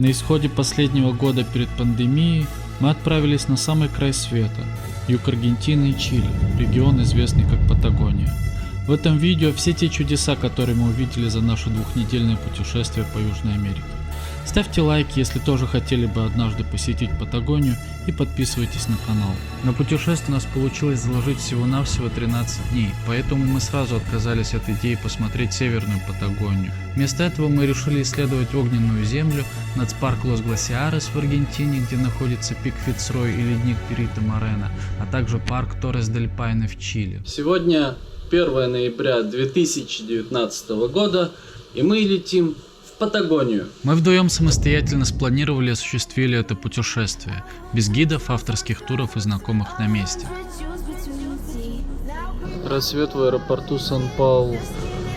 На исходе последнего года перед пандемией мы отправились на самый край света, юг Аргентины и Чили, регион, известный как Патагония. В этом видео все те чудеса, которые мы увидели за наше двухнедельное путешествие по Южной Америке. Ставьте лайки, если тоже хотели бы однажды посетить Патагонию, и подписывайтесь на канал. На путешествие у нас получилось заложить всего-навсего 13 дней, поэтому мы сразу отказались от идеи посмотреть Северную Патагонию. Вместо этого мы решили исследовать огненную землю, нацпарк Лос-Гласиарес в Аргентине, где находится пик Фицрой и ледник Перито Морено, а также парк Торрес-дель-Пайне в Чили. Сегодня 1 ноября 2019 года, и мы летим в Патагонию. Мы вдвоем самостоятельно спланировали и осуществили это путешествие, без гидов, авторских туров и знакомых на месте. Рассвет в аэропорту Сан-Паулу.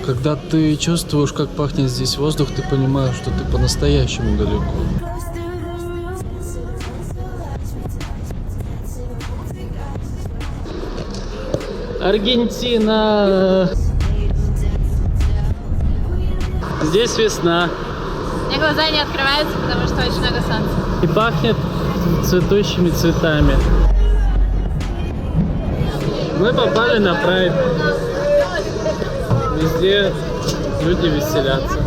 Когда ты чувствуешь, как пахнет здесь воздух, ты понимаешь, что ты по-настоящему далеко. Аргентина! Здесь весна. У меня глаза не открываются, потому что очень много солнца. И пахнет цветущими цветами. Мы попали на прайд. Везде люди веселятся.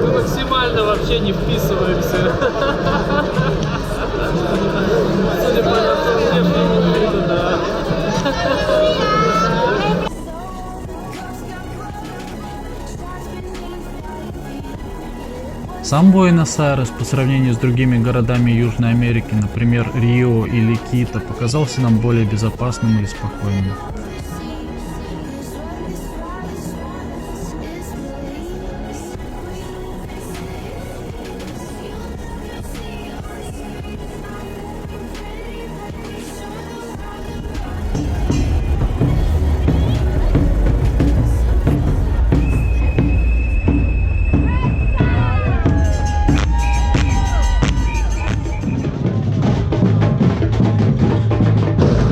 Мы максимально вообще не вписываемся. Судя по нашему внешнему виду, да. Сам Буэнос-Айрес по сравнению с другими городами Южной Америки, например Рио или Кито, показался нам более безопасным и спокойным.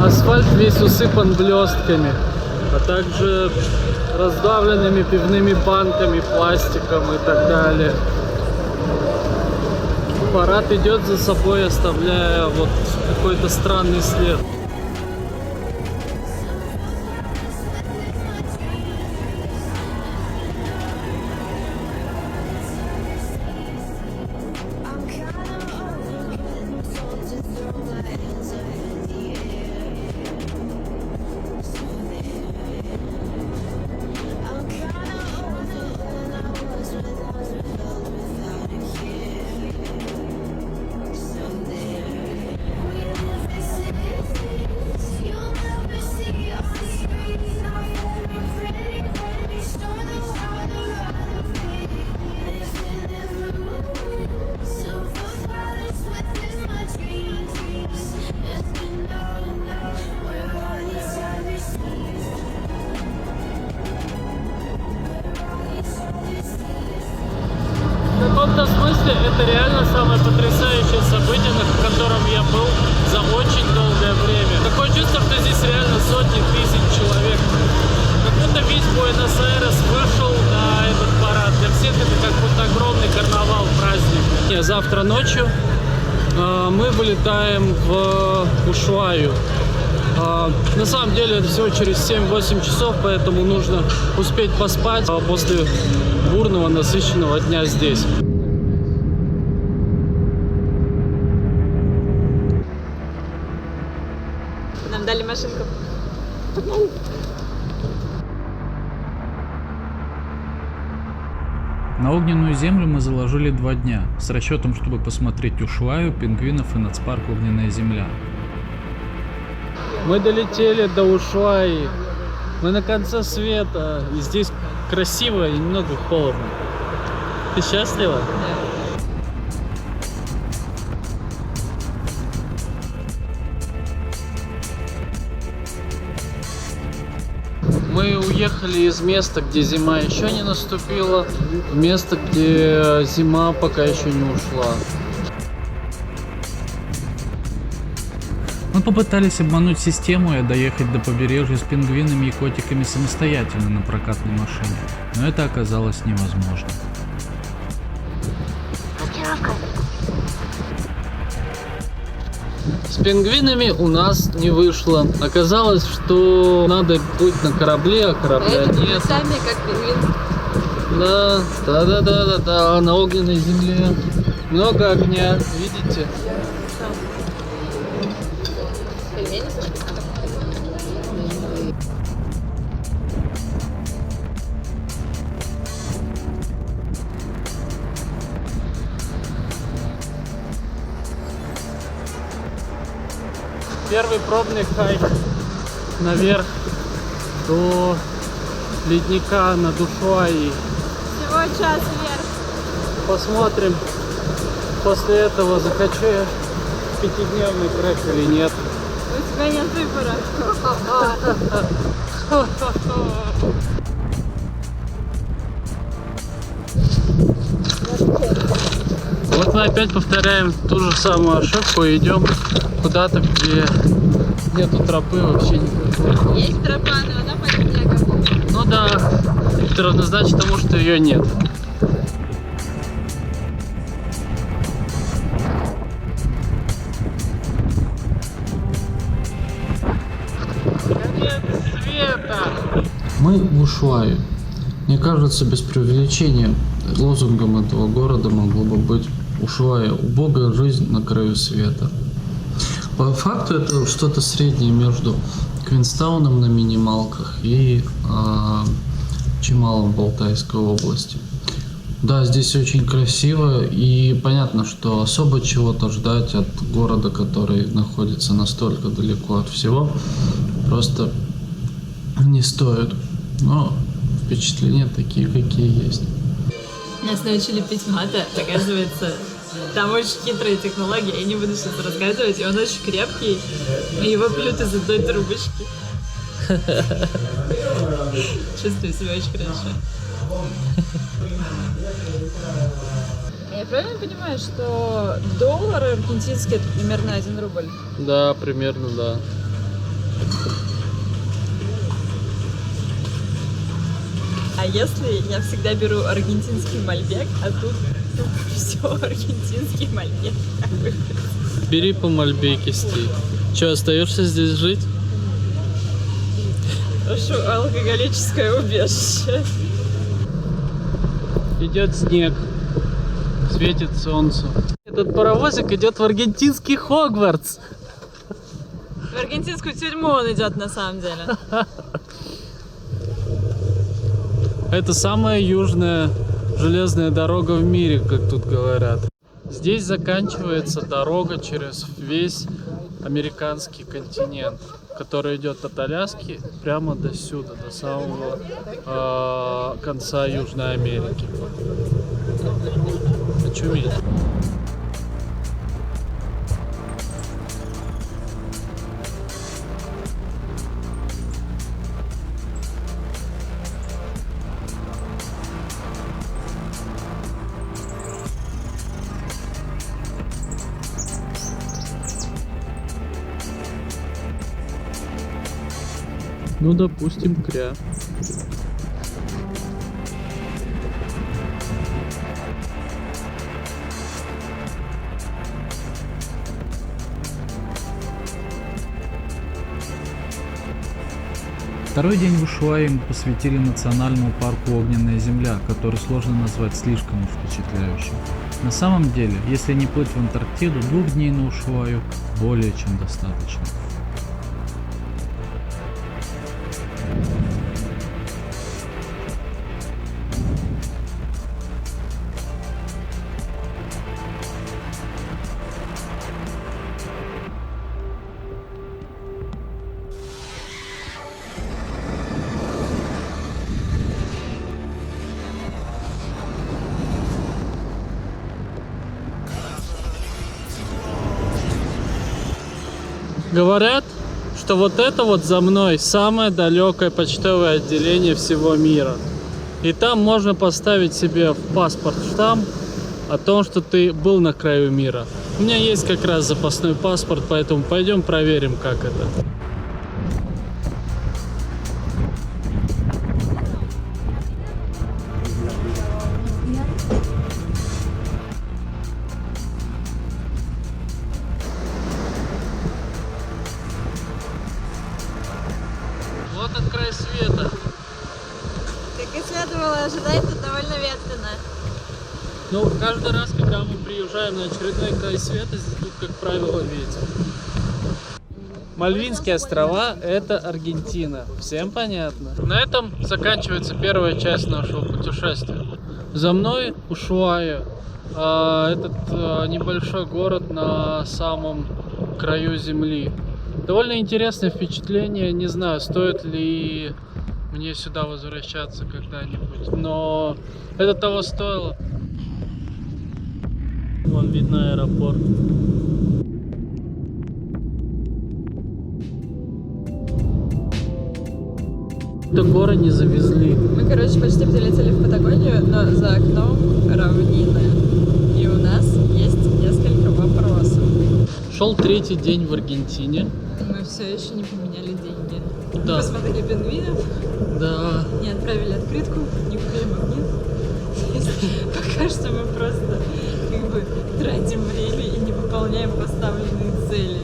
Асфальт весь усыпан блестками, а также раздавленными пивными банками, пластиком и так далее. Парад идет за собой, оставляя вот какой-то странный след. В каком-то смысле это реально самое потрясающее событие, на котором я был за очень долгое время. Такое чувство, что здесь реально сотни тысяч человек. Как будто весь Буэнос-Айрес вышел на этот парад. Для всех это как будто огромный карнавал, праздник. Завтра ночью мы вылетаем в Ушуаю. На самом деле это всего через 7-8 часов, поэтому нужно успеть поспать после бурного, насыщенного дня здесь. Нам дали машинку. На огненную землю мы заложили 2 дня, с расчетом, чтобы посмотреть Ушуаю, пингвинов и нацпарк Огненная земля. Мы долетели до Ушуаи. Мы на конце света. И здесь красиво и немного холодно. Ты счастлива? Мы уехали из места, где зима еще не наступила, в место, где зима пока еще не ушла. Мы попытались обмануть систему и доехать до побережья с пингвинами и котиками самостоятельно на прокатной машине, но это оказалось невозможно. С пингвинами у нас не вышло. Оказалось, что надо плыть на корабле, а корабля нет. Сами как пингвин. Да, на огненной земле. Много огня, видите? Пельмени? Первый пробный хайк наверх до ледника над Ушуаей. Всего час вверх. Посмотрим после этого, захочу я 5-дневный трек или нет. У тебя нет выбора. Вот мы опять повторяем ту же самую ошибку и идем куда-то, где нету тропы вообще никакой. Есть тропа, но она под снегом. Ну да, это равнозначно тому, что ее нет. Конец света! Мы в Ушуае. Мне кажется, без преувеличения, лозунгом этого города могло бы быть «Ушуая, убогая жизнь на краю света». По факту это что-то среднее между Квинстауном на минималках и Чималом в Алтайской области. Да, здесь очень красиво, и понятно, что особо чего-то ждать от города, который находится настолько далеко от всего, просто не стоит. Но впечатления такие, какие есть. Нас научили пить мате, оказывается, там очень хитрая технология, я не буду сейчас рассказывать, и он очень крепкий, и его пьют из одной трубочки. Чувствую себя очень хорошо. Я правильно понимаю, что доллар аргентинский это примерно 1 рубль? Да, примерно, да. А если я всегда беру аргентинский мальбек, а тут все аргентинский мальбек? Бери по мальбекисти. Че, остаешься здесь жить? Прошу, алкоголическое убежище. Идет снег, светит солнце. Этот паровозик идет в аргентинский Хогвартс. В аргентинскую тюрьму он идет на самом деле. Это самая южная железная дорога в мире, как тут говорят. Здесь заканчивается дорога через весь американский континент, который идет от Аляски прямо до сюда, до самого конца Южной Америки. Очуметь. Ну, допустим, кря. Второй день в Ушуае мы посвятили национальному парку «Огненная земля», который сложно назвать слишком уж впечатляющим. На самом деле, если не плыть в Антарктиду, 2 дней на Ушуаю более чем достаточно. Говорят, что вот это вот за мной самое далекое почтовое отделение всего мира. И там можно поставить себе в паспорт штамп о том, что ты был на краю мира. У меня есть как раз запасной паспорт, поэтому пойдем проверим, как это. Но каждый раз, когда мы приезжаем на очередной край света, здесь тут, как правило, ветер. Мальвинские острова — это Аргентина. Всем понятно? На этом заканчивается первая часть нашего путешествия. За мной Ушуайя. Этот небольшой город на самом краю земли. Довольно интересное впечатление. Не знаю, стоит ли мне сюда возвращаться когда-нибудь, но это того стоило. Вон видно аэропорт. До гора не завезли. Мы, короче, почти прилетели в Патагонию, но за окном равнина. И у нас есть несколько вопросов. Шел третий день в Аргентине. Мы все еще не поменяли деньги. Да. Посмотрели пингвинов, Да. не отправили открытку, не купили магнит. То есть пока что мы просто как бы тратим время и не выполняем поставленные цели.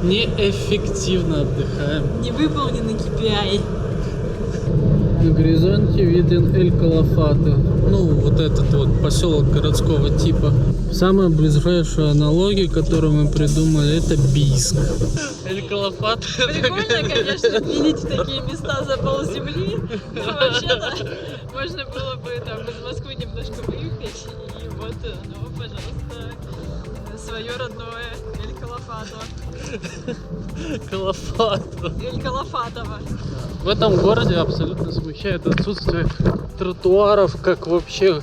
Неэффективно отдыхаем. Не выполнены KPI. На горизонте виден Эль-Калафате. Ну, вот этот вот поселок городского типа. Самая ближайшая аналогия, которую мы придумали, это Бийск. Эль-Калафате. Прикольно, конечно, видеть такие места за полземли. Но вообще-то можно было бы там из Москвы немножко выехать. И вот оно, пожалуйста, свое родное Эль-Калафато. Калафате. Эль-Калафатово. В этом городе абсолютно смущает отсутствие тротуаров, как вообще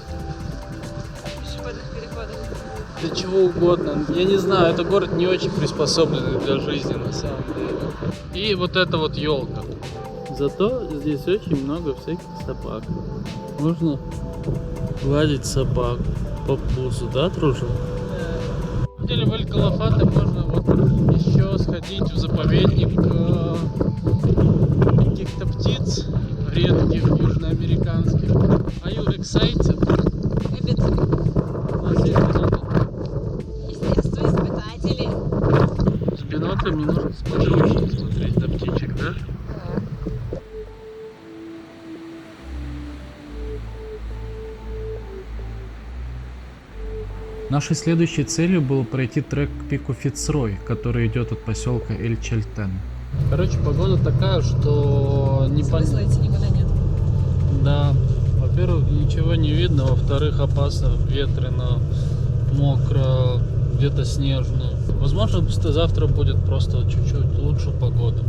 Пешеходных переходов. для чего угодно. Я не знаю, это город не очень приспособленный для жизни на самом деле. И вот эта вот елка. Зато здесь очень много всяких собак. Можно гладить собак по пузу, да, дружок? На самом деле в Эль-Калафате можно вот еще сходить в заповедник каких-то птиц редких южноамериканских. Are you excited? Естественно, испытатели. С биноклем не нужно сподручно смотреть на птичек, да? Нашей следующей целью было пройти трек к пику Фицрой, который идет от поселка Эль-Чальтен. Короче, погода такая, что не Смысла идти никуда нет. Да, во-первых, ничего не видно, во-вторых, опасно, ветрено, мокро, где-то снежно. Возможно, завтра будет просто чуть-чуть лучше погода,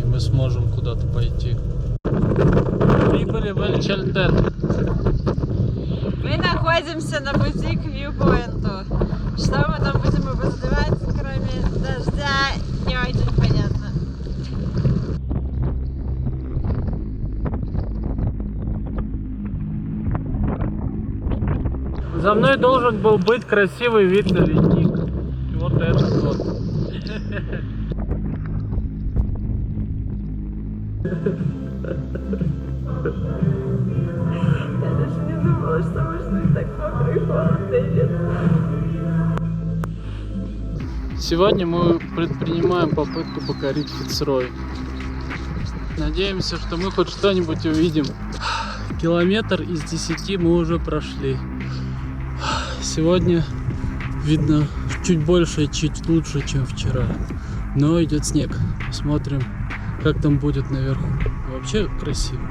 и мы сможем куда-то пойти. Прибыли в Эль-Чальтен. Мы находимся на пути к вьюпоинту. Что мы там будем обозревать, кроме дождя, не очень понятно. За мной должен был быть красивый вид на ледник. И вот этот вот. Я даже не думала, что можно быть так мокро и холодно, ребята. Сегодня мы предпринимаем попытку покорить Фицрой. Надеемся, что мы хоть что-нибудь увидим. Километр из 10 мы уже прошли. Сегодня видно чуть больше и чуть лучше, чем вчера. Но идет снег. Посмотрим, как там будет наверху. Вообще красиво.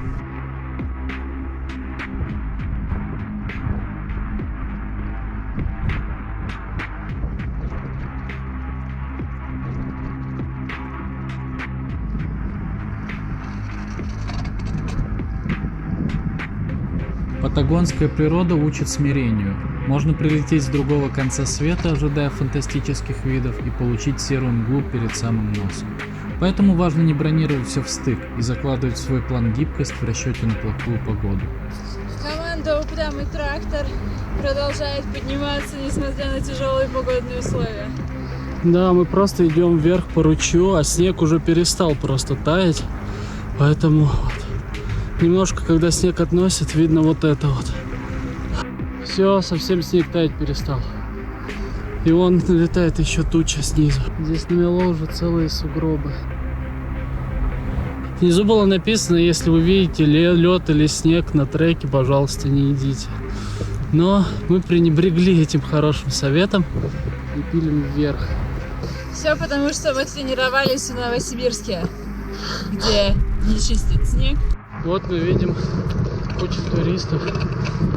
Патагонская природа учит смирению. Можно прилететь с другого конца света, ожидая фантастических видов, и получить серую мглу перед самым носом. Поэтому важно не бронировать все в стык и закладывать в свой план гибкость в расчете на плохую погоду. Команда «Упрямый трактор» продолжает подниматься, несмотря на тяжелые погодные условия. Да, мы просто идем вверх по ручью, а снег уже перестал просто таять. Поэтому вот, немножко, когда снег относит, видно вот это вот. Все, совсем снег таять перестал. И вон налетает еще туча снизу. Здесь намело уже целые сугробы. Внизу было написано, если вы видите лед или снег на треке, пожалуйста, не идите. Но мы пренебрегли этим хорошим советом и пилим вверх. Все потому, что мы тренировались в Новосибирске, где не чистят снег. Вот мы видим кучу туристов,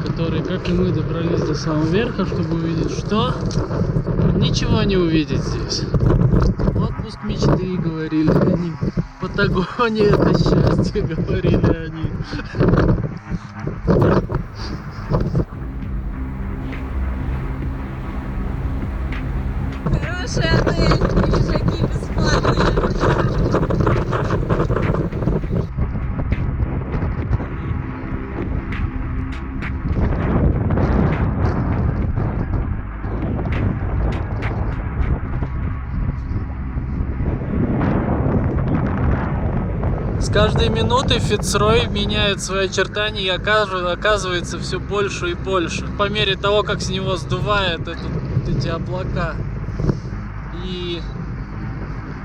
которые, как и мы, добрались до самого верха, чтобы увидеть что? Ничего не увидеть здесь. Отпуск мечты, говорили они. Патагония — это счастье, говорили они. Хорошая отель, лежаки бесплатные. С каждой минутой Фицрой меняет свои очертания и оказывается все больше и больше. По мере того, как с него сдувает эти облака. И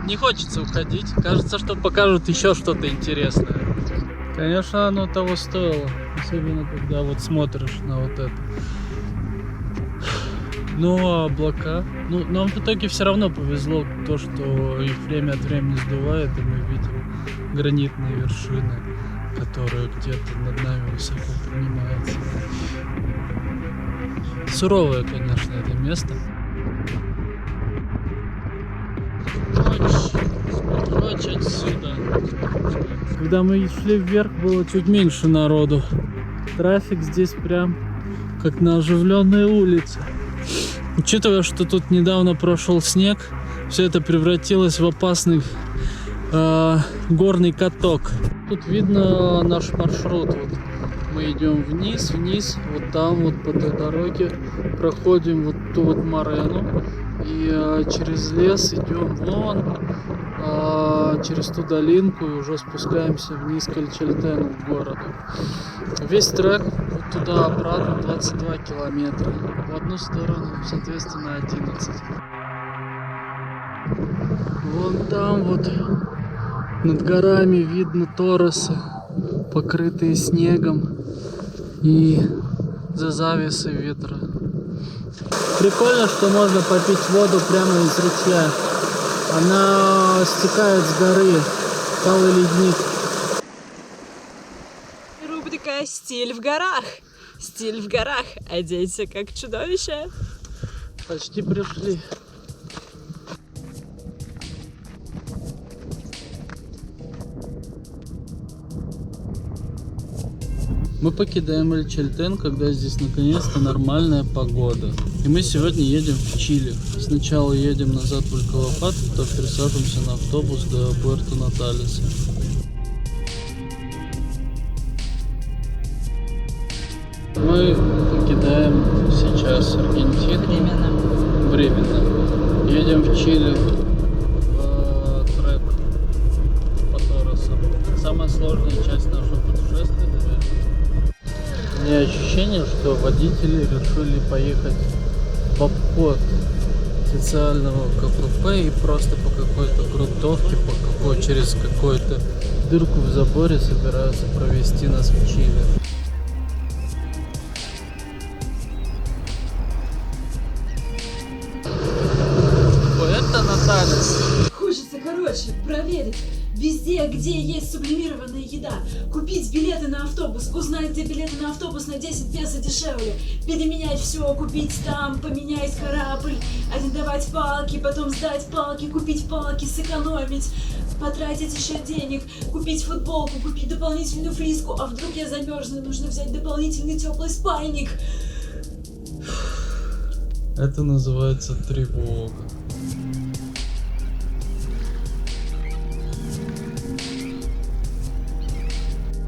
не хочется уходить. Кажется, что покажут еще что-то интересное. Конечно, оно того стоило. Особенно, когда вот смотришь на вот это. Ну, а облака? Ну, нам в итоге все равно повезло то, что их время от времени сдувает, и мы видим гранитные вершины, которые где-то над нами высоко поднимаются. Суровое, конечно, это место. Прочь отсюда. Когда мы шли вверх, было чуть меньше народу. Трафик здесь прям как на оживленной улице. Учитывая, что тут недавно прошел снег, все это превратилось в опасный горный каток. Тут видно наш маршрут. Вот мы идем вниз, вот там вот по той дороге проходим вот ту вот морену и через лес идем вон, через ту долинку и уже спускаемся вниз к Эль-Чельтену, к городу. Весь трек вот туда-обратно 22 километра. В одну сторону, соответственно, 11. Вон там вот над горами видно торосы, покрытые снегом, и за завесой ветра. Прикольно, что можно попить воду прямо из ручья. Она стекает с горы, талый ледник. Рубрика «Стиль в горах». Стиль в горах. Оденься как чудовище. Почти пришли. Мы покидаем Эль-Чельтен, когда здесь наконец-то нормальная погода. И мы сегодня едем в Чили. Сначала едем назад в Улькалафат, потом пересаживаемся на автобус до Пуэрто-Наталеса. Мы покидаем сейчас Аргентину. Временно. Едем в Чили в трек по Торосам. Самая сложная часть нашего путешествия, наверное. У меня ощущение, что водители решили поехать в обход официального КПП и просто по какой-то грунтовке, через какую-то дырку в заборе собираются провести нас в Чили. Пуэрто-Наталес. Хочется, проверить везде, где есть сублимированная еда. Купить билеты на автобус, узнать, где билеты на автобус на 10 песо дешевле. Переменять все, купить там, поменять корабль, арендовать палки, потом сдать палки, купить палки, сэкономить, потратить еще денег, купить футболку, купить дополнительную фриску, а вдруг я замерзну, нужно взять дополнительный теплый спальник. Это называется тревога.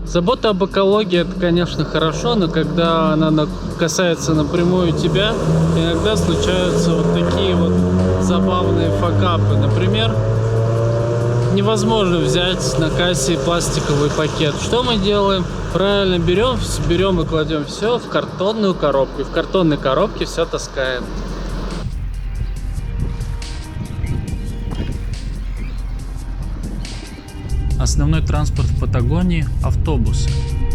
Забота об экологии — это, конечно, хорошо, но когда она касается напрямую тебя, иногда случаются вот такие вот забавные факапы. Например, невозможно взять на кассе пластиковый пакет. Что мы делаем? Правильно, берем и кладем все в картонную коробку. И в картонной коробке все таскаем. Основной транспорт в Патагонии – автобусы.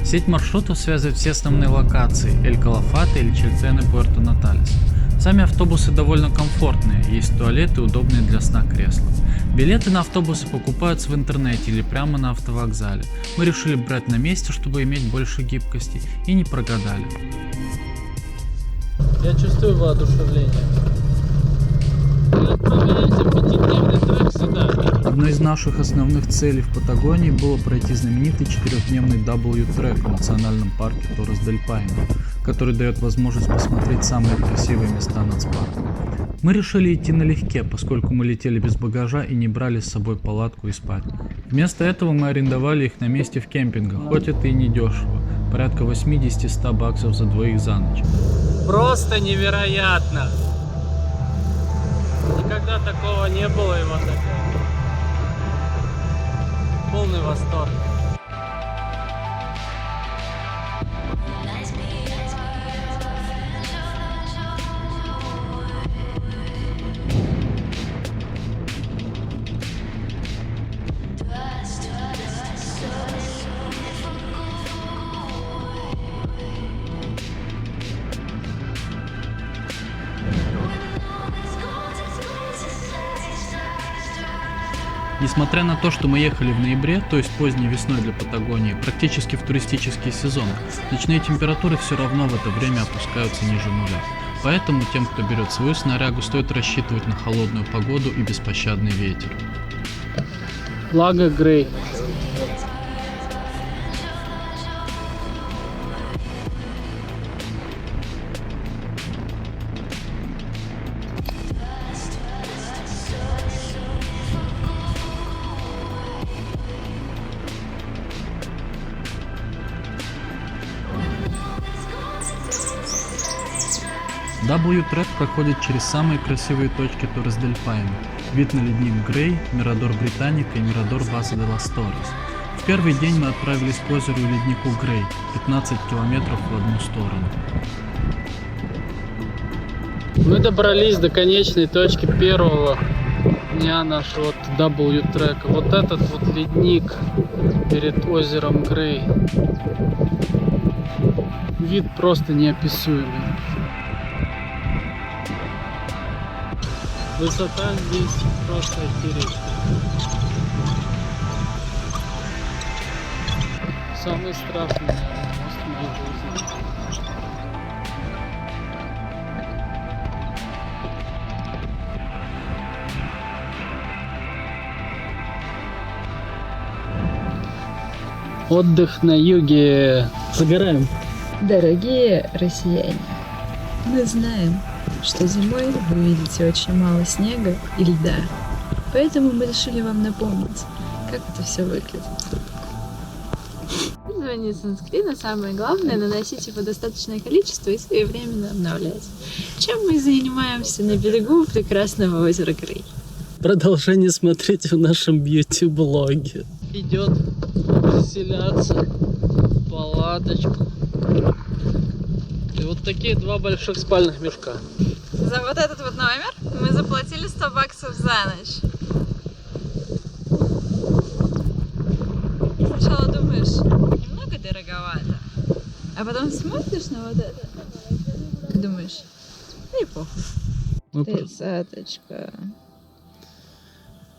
Сеть маршрутов связывает все основные локации – Эль-Калафате, Эль-Чельцен и Пуэрто-Наталес. Сами автобусы довольно комфортные, есть туалеты и удобные для сна кресла. Билеты на автобусы покупаются в интернете или прямо на автовокзале. Мы решили брать на месте, чтобы иметь больше гибкости, и не прогадали. Я чувствую воодушевление. Мы отправляемся в 5-дневный трек сюда. Одной из наших основных целей в Патагонии было пройти знаменитый 4-дневный W-трек в национальном парке Торрес-дель-Пайне, который дает возможность посмотреть самые красивые места нацпарка. Мы решили идти налегке, поскольку мы летели без багажа и не брали с собой палатку и спать. Вместо этого мы арендовали их на месте в кемпингах, хоть это и не дешево, порядка 80-100 баксов за двоих за ночь. Просто невероятно! Никогда такого не было, и вот это. Полный восторг. Несмотря на то, что мы ехали в ноябре, то есть поздней весной для Патагонии, практически в туристический сезон, ночные температуры все равно в это время опускаются ниже нуля. Поэтому тем, кто берет свою снарягу, стоит рассчитывать на холодную погоду и беспощадный ветер. Лага Грей. W-трек проходит через самые красивые точки Торрес-дель-Пайне. Вид на ледник Грей, Мирадор Британика и Мирадор Баса де лас Торрес. В первый день мы отправились к озеру и леднику Грей, 15 километров в одну сторону. Мы добрались до конечной точки первого дня нашего W-трека. Вот этот вот ледник перед озером Грей. Вид просто неописуемый. Высота здесь просто охереть. Самый страшный, наверное, мост в моей жизни. Отдых на юге. Загораем. Дорогие россияне, мы знаем, что зимой вы видите очень мало снега и льда. Поэтому мы решили вам напомнить, как это все выглядит. Использование санскрина самое главное — наносить его достаточное количество и своевременно обновлять. Чем мы занимаемся на берегу прекрасного озера Грей. Продолжение смотрите в нашем бьюти-блоге. Идет заселяться в палаточку. И вот такие два больших спальных мешка. За вот этот вот номер мы заплатили 100 баксов за ночь. Сначала думаешь, немного дороговато, а потом смотришь на вот это и думаешь, и похуй. Тридцаточка.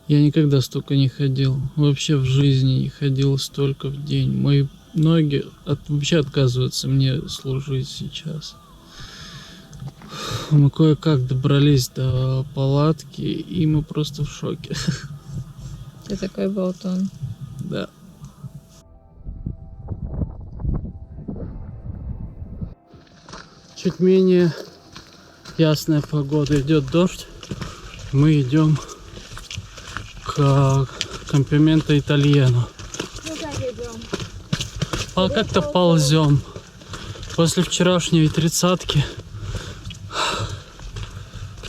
Я никогда столько не ходил. Вообще в жизни не ходил столько в день. Мои ноги вообще отказываются мне служить сейчас. Мы кое-как добрались до палатки, и мы просто в шоке. Ты такой болтун. Да. Чуть менее ясная погода. Идет дождь. Мы идем к Кампименто Итальено. Ну как идем? А как-то ползем. После вчерашней тридцатки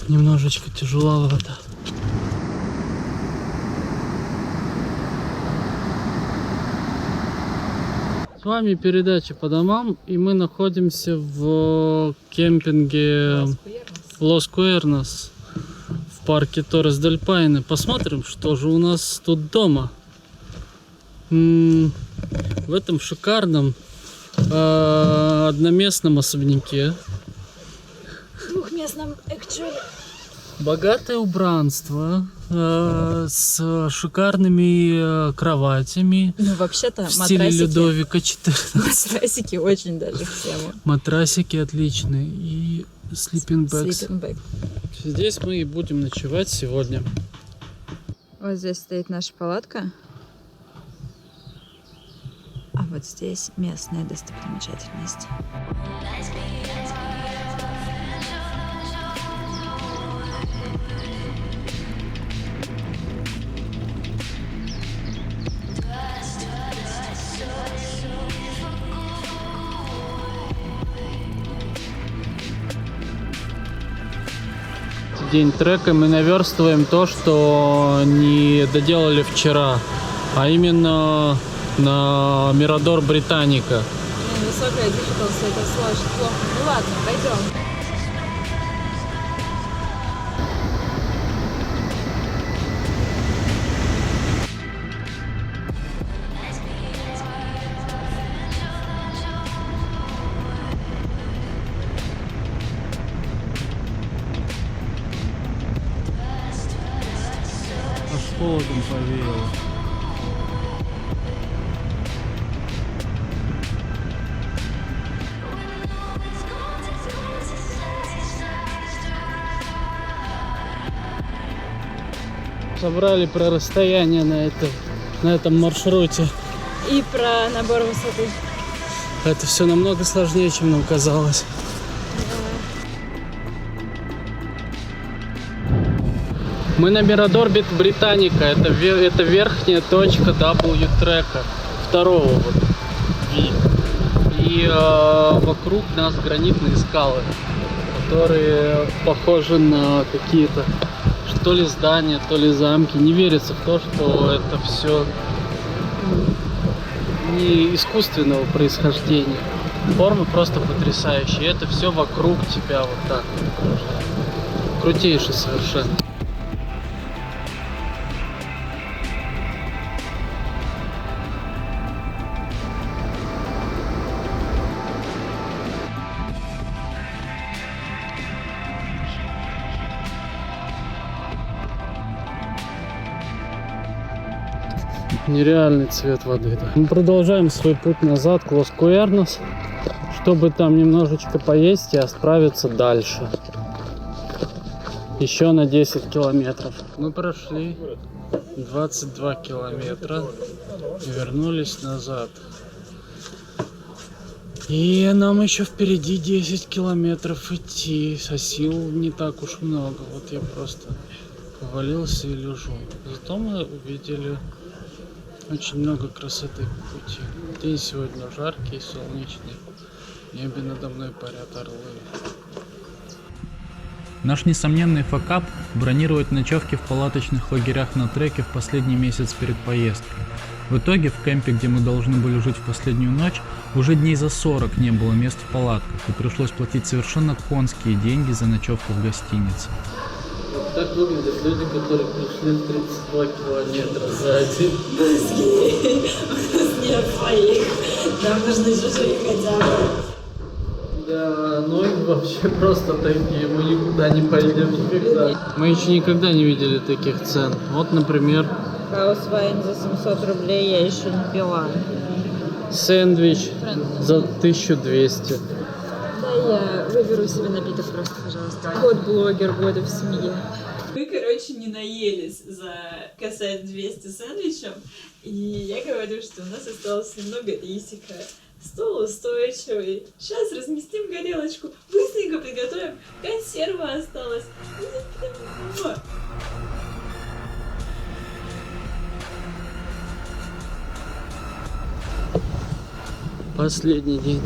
немножечко тяжеловато. С вами передача по домам, и мы находимся в кемпинге Лос-Куэрнос в парке Торрес-дель-Пайне. Посмотрим, что же у нас тут дома. В этом шикарном одноместном особняке. Двухместном экчуале. Богатое убранство с шикарными кроватями. Ну, вообще-то, В стиле Людовика XIV. матрасики очень даже в тему. Матрасики отличные. И sleeping bags. Sleeping bag. Здесь мы и будем ночевать сегодня. Вот здесь стоит наша палатка. А вот здесь местные достопримечательности. День трека мы наверстываем то, что не доделали вчера, а именно на Мирадор Британика. Высокая difficulty, это сложно, плохо. Ну ладно, пойдем. Аж холодом повеяло. Собрали про расстояние на этом маршруте. И про набор высоты. Это все намного сложнее, чем нам казалось. Мы на Мирадор Британика. Это верхняя точка W-трека. Второго вот. И вокруг нас гранитные скалы, которые похожи на какие-то то ли здания, то ли замки. Не верится в то, что это все не искусственного происхождения. Формы просто потрясающие. И это все вокруг тебя вот так. Крутейше совершенно. Нереальный цвет воды, да. Мы продолжаем свой путь назад к Лос-Куэрнос, чтобы там немножечко поесть и отправиться дальше. Еще на 10 километров. Мы прошли 22 километра и вернулись назад. И нам еще впереди 10 километров идти, а сил не так уж много. Вот я просто повалился и лежу. Зато мы увидели очень много красоты по пути. День сегодня жаркий, солнечный. В небе надо мной парят орлы. Наш несомненный факап – бронировать ночевки в палаточных лагерях на треке в последний месяц перед поездкой. В итоге в кемпе, где мы должны были жить в последнюю ночь, уже дней за 40 не было мест в палатках и пришлось платить совершенно конские деньги за ночевку в гостинице. Так выглядят люди, которые пришли в 32 километра сзади. Мозги. У нас нет своих. Нам нужны чужие хотя бы. Да, ноги вообще просто такие, мы никуда не пойдем никогда. Мы еще никогда не видели таких цен. Вот, например, Хаус-вайн за 700 рублей я еще не пила. сэндвич за 1200. Да, я выберу себе напиток просто, пожалуйста. Кот-блогер года в семье. Мы, короче, не наелись за косарь 200 сэндвичем, и я говорю, что у нас осталось немного рисика. Стол устойчивый. Сейчас разместим горелочку, быстренько приготовим. Консерва осталась. Последний день.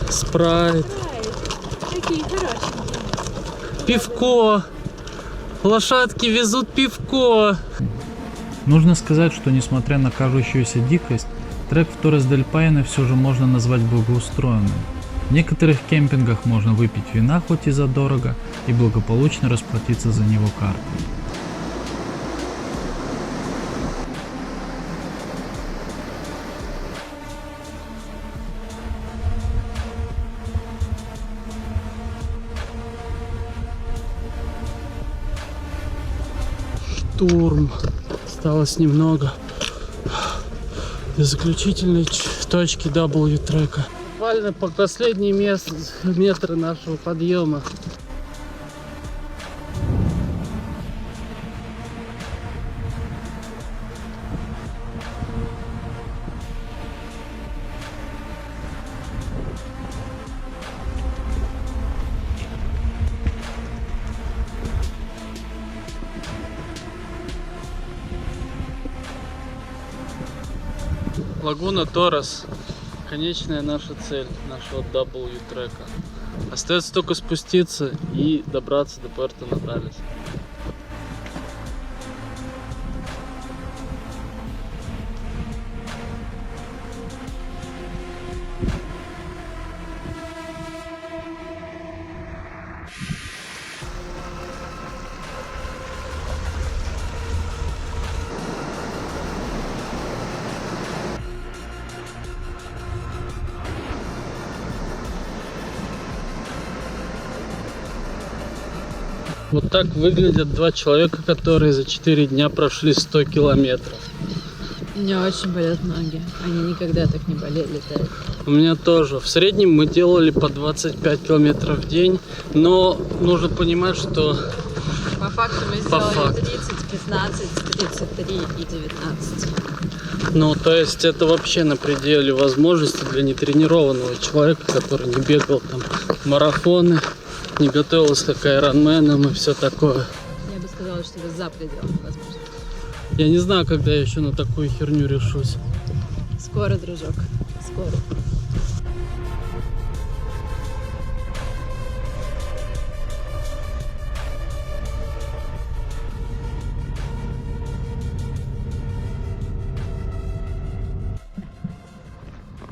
Спрайт. Какие хорошие. Пивко. Лошадки везут пивко. Нужно сказать, что несмотря на кажущуюся дикость, трек в Торрес-дель-Пайне все же можно назвать благоустроенным. В некоторых кемпингах можно выпить вина хоть и задорого и благополучно расплатиться за него картой. штурм. Осталось немного до заключительной точки W-трека. Буквально по последние метры нашего подъема. Лагуна Торос. Конечная наша цель нашего W-трека. Остается только спуститься и добраться до Пуэрто-Наталес. Вот так выглядят два человека, которые за 4 дня прошли 100 километров. У меня очень болят ноги. Они никогда так не болели. Да. У меня тоже. В среднем мы делали по 25 километров в день, но нужно понимать, что По факту мы сделали 30, 15, 33 и 19. ну, то есть это вообще на пределе возможностей для нетренированного человека, который не бегал там марафоны, не готовился к айронменам и все такое. Я бы сказала, что это за пределами возможно. Я не знаю, когда я еще на такую херню решусь. Скоро, дружок, скоро.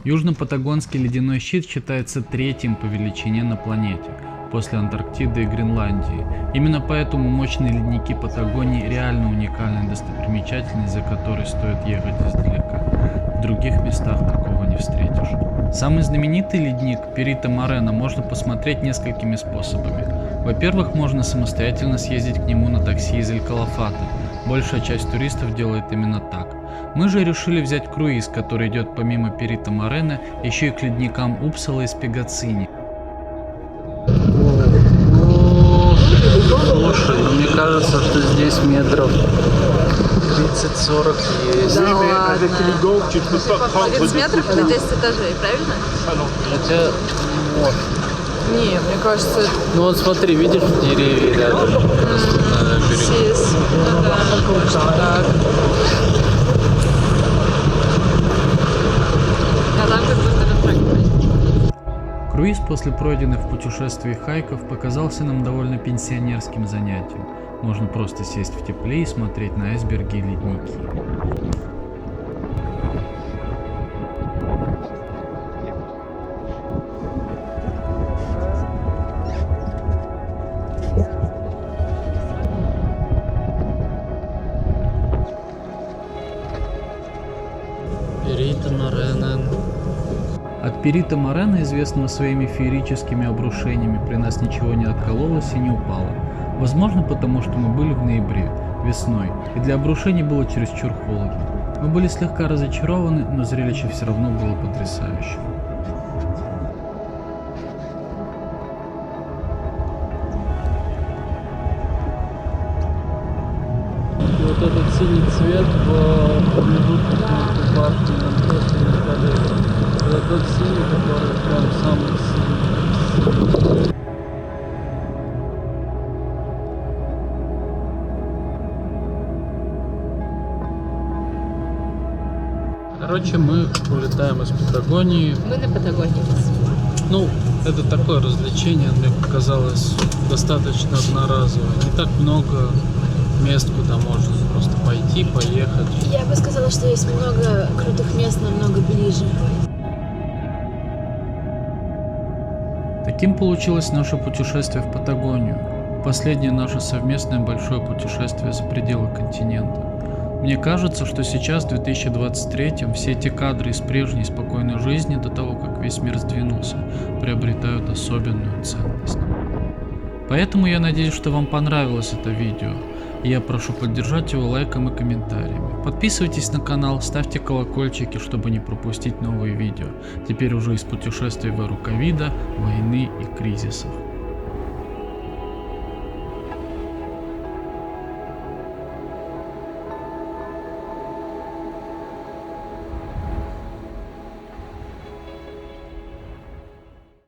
Южно-Патагонский ледяной щит считается третьим по величине на планете, после Антарктиды и Гренландии. Именно поэтому мощные ледники Патагонии реально уникальная достопримечательность, за которой стоит ехать издалека. В других местах такого не встретишь. Самый знаменитый ледник Перито Морено можно посмотреть несколькими способами. Во-первых, можно самостоятельно съездить к нему на такси из Эль-Калафата. Большая часть туристов делает именно так. Мы же решили взять круиз, который идет помимо Перито Морено еще и к ледникам Упсала и Спигацини. Слушай, ну мне кажется, что здесь метров 30-40 есть. Да ладно. 30 метров это 10 этажей, правильно? Хотя, вот. Не, мне кажется... Ну вот смотри, видишь деревья рядом? Сис. Ну да, что так. А там как будто на тракторе. Круиз после пройденных в путешествии хайков показался нам довольно пенсионерским занятием. Можно просто сесть в тепле и смотреть на айсберги и ледники. Перито Морено. От Перито Морено, известного своими феерическими обрушениями, при нас ничего не откололось и не упало. Возможно, потому что мы были в ноябре, весной, и для обрушений было чересчур холодно. Мы были слегка разочарованы, но зрелище все равно было потрясающим. Вот этот синий цвет в промежутках между башней и Антоном и Наталью. Это тот синий, который прям самый синий. Короче, мы улетаем из Патагонии. Мы на Патагонии. Ну, это такое развлечение, мне показалось достаточно одноразовое. Не так много мест, куда можно просто пойти, поехать. Я бы сказала, что есть много крутых мест намного ближе. Таким получилось наше путешествие в Патагонию. Последнее наше совместное большое путешествие за пределы континента. Мне кажется, что сейчас, в 2023-м, все эти кадры из прежней спокойной жизни до того, как весь мир сдвинулся, приобретают особенную ценность. Поэтому я надеюсь, что вам понравилось это видео. и я прошу поддержать его лайком и комментариями. Подписывайтесь на канал, ставьте колокольчики, чтобы не пропустить новые видео. Теперь уже из путешествий в эру ковида, войны и кризисов.